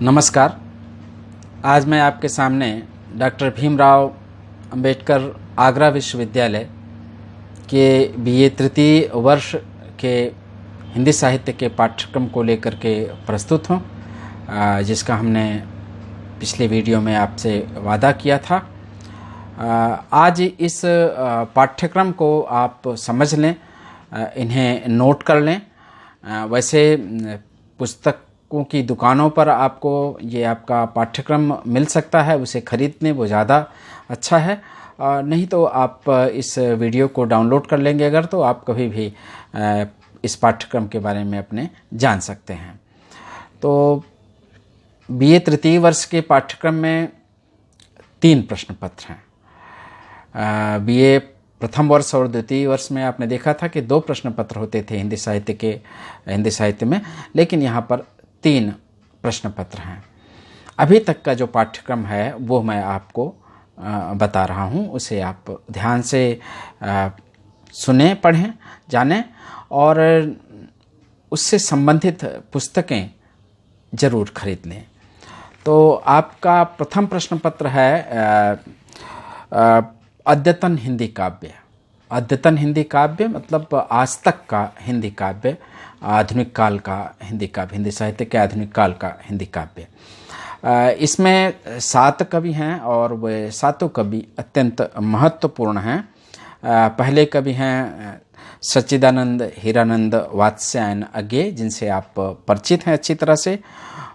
नमस्कार। आज मैं आपके सामने डॉक्टर भीमराव अंबेडकर आगरा विश्वविद्यालय के बीए तृतीय वर्ष के हिंदी साहित्य के पाठ्यक्रम को लेकर के प्रस्तुत हूँ, जिसका हमने पिछले वीडियो में आपसे वादा किया था। आज इस पाठ्यक्रम को आप समझ लें, इन्हें नोट कर लें। वैसे पुस्तकों की दुकानों पर आपको ये आपका पाठ्यक्रम मिल सकता है, उसे खरीदने वो ज़्यादा अच्छा है। नहीं तो आप इस वीडियो को डाउनलोड कर लेंगे अगर, तो आप कभी भी इस पाठ्यक्रम के बारे में अपने जान सकते हैं। तो बीए तृतीय वर्ष के पाठ्यक्रम में 3 प्रश्न पत्र हैं। बीए प्रथम वर्ष और द्वितीय वर्ष में आपने देखा था कि 2 प्रश्न पत्र होते थे हिंदी साहित्य में, लेकिन यहाँ पर 3 प्रश्न पत्र हैं। अभी तक का जो पाठ्यक्रम है वो मैं आपको बता रहा हूँ, उसे आप ध्यान से सुने, पढ़ें, जानें और उससे संबंधित पुस्तकें ज़रूर खरीद लें। तो आपका प्रथम प्रश्न पत्र है अद्यतन हिंदी काव्य। अद्यतन हिंदी काव्य मतलब आज तक का हिंदी काव्य, आधुनिक काल का हिंदी काव्य, हिंदी साहित्य के आधुनिक काल का हिंदी काव्य। इसमें 7 कवि हैं और वे 7 कवि अत्यंत महत्वपूर्ण हैं। पहले कवि हैं सच्चिदानंद हीरानंद वात्स्यायन अज्ञे, जिनसे आप परिचित हैं अच्छी तरह से।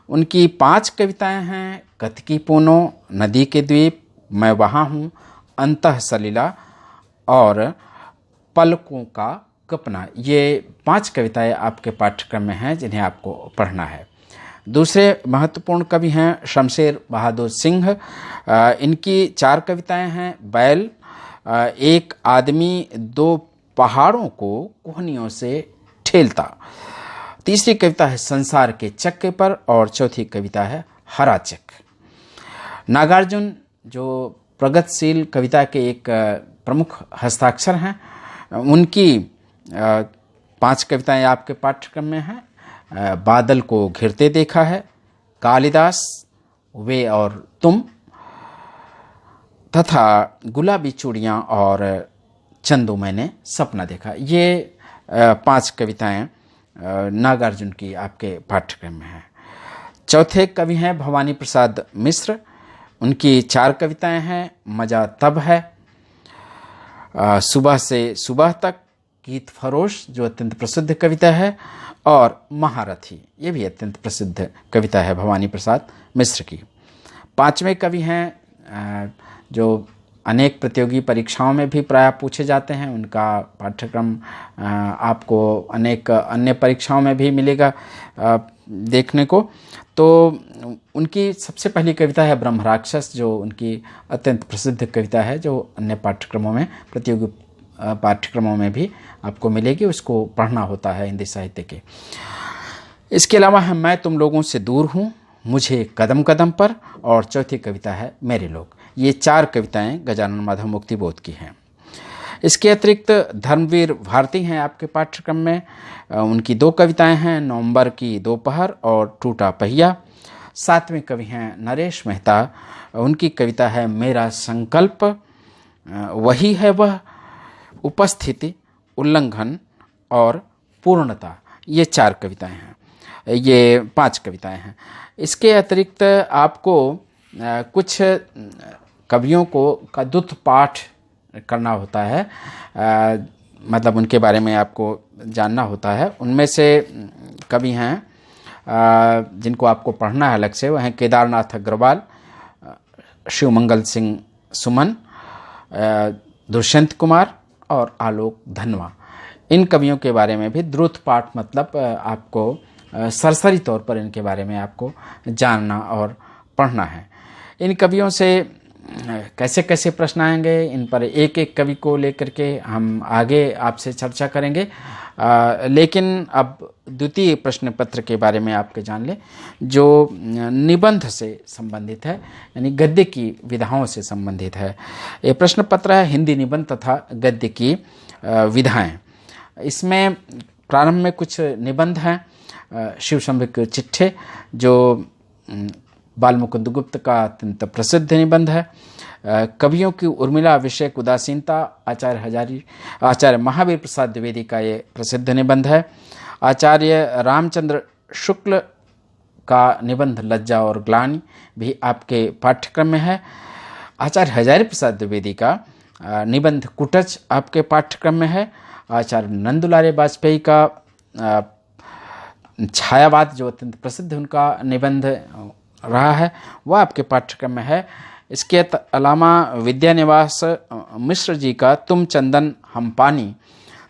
उनकी 5 कविताएं हैं कथकी पूनो, नदी के द्वीप, मैं वहाँ हूँ, अंतः सलिला और पलकों का कपना। ये 5 कविताएं आपके पाठ्यक्रम में हैं जिन्हें आपको पढ़ना है। दूसरे महत्वपूर्ण कवि हैं शमशेर बहादुर सिंह। इनकी 4 कविताएं हैं बैल, एक आदमी 2 पहाड़ों को कोहनियों से ठेलता। तीसरी कविता है संसार के चक्के पर और चौथी कविता है हराचक। नागार्जुन जो प्रगतिशील कविता के एक प्रमुख हस्ताक्षर हैं, उनकी 5 कविताएं आपके पाठ्यक्रम में हैं। बादल को घिरते देखा है, कालिदास, वे और तुम, तथा गुलाबी चूड़ियाँ और चंदू मैंने सपना देखा। ये 5 कविताएं नागार्जुन की आपके पाठ्यक्रम में हैं। चौथे कवि हैं भवानी प्रसाद मिश्र। उनकी 4 कविताएं हैं मजा तब है, सुबह से सुबह तक, गीत फरोश जो अत्यंत प्रसिद्ध कविता है, और महारथी, ये भी अत्यंत प्रसिद्ध कविता है भवानी प्रसाद मिश्र की। 5वें कवि हैं जो अनेक प्रतियोगी परीक्षाओं में भी प्रायः पूछे जाते हैं। उनका पाठ्यक्रम आपको अनेक अन्य परीक्षाओं में भी मिलेगा देखने को। तो उनकी सबसे पहली कविता है ब्रह्मराक्षस, जो उनकी अत्यंत प्रसिद्ध कविता है, जो अन्य पाठ्यक्रमों में, प्रतियोगी पाठ्यक्रमों में भी आपको मिलेगी। उसको पढ़ना होता है हिंदी साहित्य के। इसके अलावा है मैं तुम लोगों से दूर हूँ, मुझे कदम कदम पर, और चौथी कविता है मेरे लोग। ये 4 कविताएं गजानन माधव मुक्तिबोध की हैं। इसके अतिरिक्त धर्मवीर भारती हैं आपके पाठ्यक्रम में। उनकी 2 कविताएं हैं नवंबर की दोपहर और टूटा पहिया। 7वें कवि हैं नरेश मेहता। उनकी कविता है मेरा संकल्प, वही है वह, उपस्थिति, उल्लंघन और पूर्णता। ये 4 कविताएं हैं, ये 5 कविताएं हैं। इसके अतिरिक्त आपको कुछ कवियों का दुत्त पाठ करना होता है, मतलब उनके बारे में आपको जानना होता है। उनमें से कवि हैं जिनको आपको पढ़ना है अलग से, वह हैं केदारनाथ अग्रवाल, शिवमंगल सिंह सुमन, दुष्यंत कुमार और आलोक धनवा। इन कवियों के बारे में भी द्रुत पाठ, मतलब आपको सरसरी तौर पर इनके बारे में आपको जानना और पढ़ना है। इन कवियों से कैसे कैसे प्रश्न आएंगे, इन पर एक एक कवि को लेकर के हम आगे आपसे चर्चा करेंगे। लेकिन अब द्वितीय प्रश्न पत्र के बारे में आपके जान लें, जो निबंध से संबंधित है, यानी गद्य की विधाओं से संबंधित है। ये प्रश्न पत्र है हिंदी निबंध तथा गद्य की विधाएं। इसमें प्रारंभ में कुछ निबंध हैं, शिव शंभु चिट्ठे, जो बाल मुकुंद गुप्त का अत्यंत प्रसिद्ध निबंध है। कवियों की उर्मिला विषयक उदासीनता आचार्य महावीर प्रसाद द्विवेदी का ये प्रसिद्ध निबंध है। आचार्य रामचंद्र शुक्ल का निबंध लज्जा और ग्लानि भी आपके पाठ्यक्रम में है। आचार्य हजारी प्रसाद द्विवेदी का निबंध कुटच आपके पाठ्यक्रम में है। आचार्य नंदुलारे वाजपेयी का छायावाद जो अत्यंत प्रसिद्ध उनका निबंध रहा है वह आपके पाठ्यक्रम में है। इसके अलावा विद्यानिवास मिश्र जी का तुम चंदन हम पानी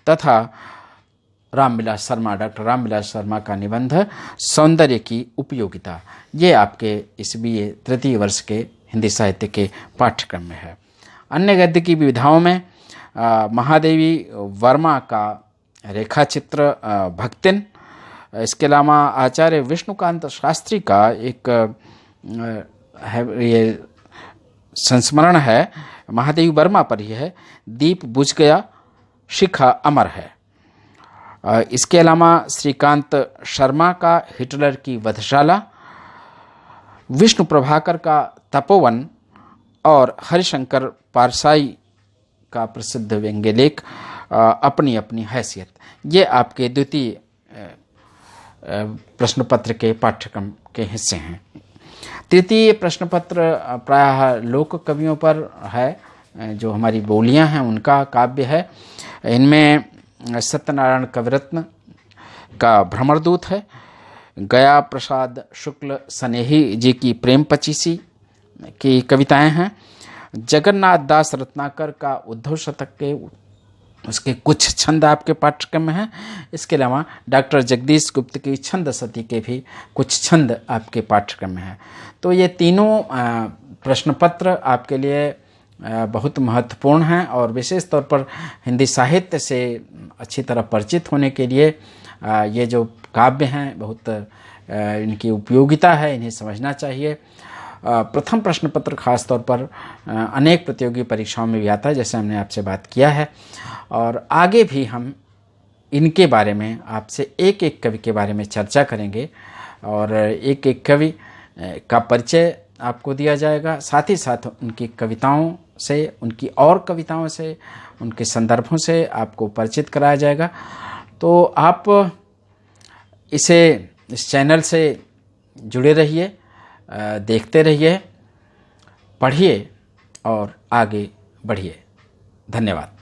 तथा डॉक्टर रामविलास शर्मा का निबंध सौंदर्य की उपयोगिता, ये आपके इस BA तृतीय वर्ष के हिंदी साहित्य के पाठ्यक्रम में है। अन्य गद्य की विधाओं में महादेवी वर्मा का रेखाचित्र भक्तिन, इसके अलावा आचार्य विष्णुकांत शास्त्री का एक ये संस्मरण है, महादेवी वर्मा पर ही है, दीप बुझ गया शिखा अमर है। इसके अलावा श्रीकांत शर्मा का हिटलर की वधशाला, विष्णु प्रभाकर का तपोवन और हरिशंकर पारसाई का प्रसिद्ध व्यंग्य लेख अपनी अपनी हैसियत, ये आपके द्वितीय प्रश्न पत्र के पाठ्यक्रम के हिस्से हैं। तृतीय प्रश्न पत्र प्रायः लोक कवियों पर है, जो हमारी बोलियां हैं उनका काव्य है। इनमें सत्यनारायण कविरत्न का भ्रमरदूत है, गया प्रसाद शुक्ल स्नेही जी की प्रेम पचीसी की कविताएं हैं, जगन्नाथ दास रत्नाकर का उद्धव शतक के उसके कुछ छंद आपके पाठ्यक्रम में हैं। इसके अलावा डॉक्टर जगदीश गुप्त की छंद सती के भी कुछ छंद आपके पाठ्यक्रम में हैं। तो ये तीनों प्रश्न पत्र आपके लिए बहुत महत्वपूर्ण हैं और विशेष तौर पर हिंदी साहित्य से अच्छी तरह परिचित होने के लिए ये जो काव्य हैं बहुत इनकी उपयोगिता है, इन्हें समझना चाहिए। प्रथम प्रश्न पत्र खास तौर पर अनेक प्रतियोगी परीक्षाओं में भी आता है, जैसे हमने आपसे बात किया है, और आगे भी हम इनके बारे में आपसे एक एक कवि के बारे में चर्चा करेंगे और एक एक कवि का परिचय आपको दिया जाएगा, साथ ही साथ उनकी कविताओं से, उनकी और कविताओं से, उनके संदर्भों से आपको परिचित कराया जाएगा। तो आप इस चैनल से जुड़े रहिए, देखते रहिए, पढ़िए और आगे बढ़िए। धन्यवाद।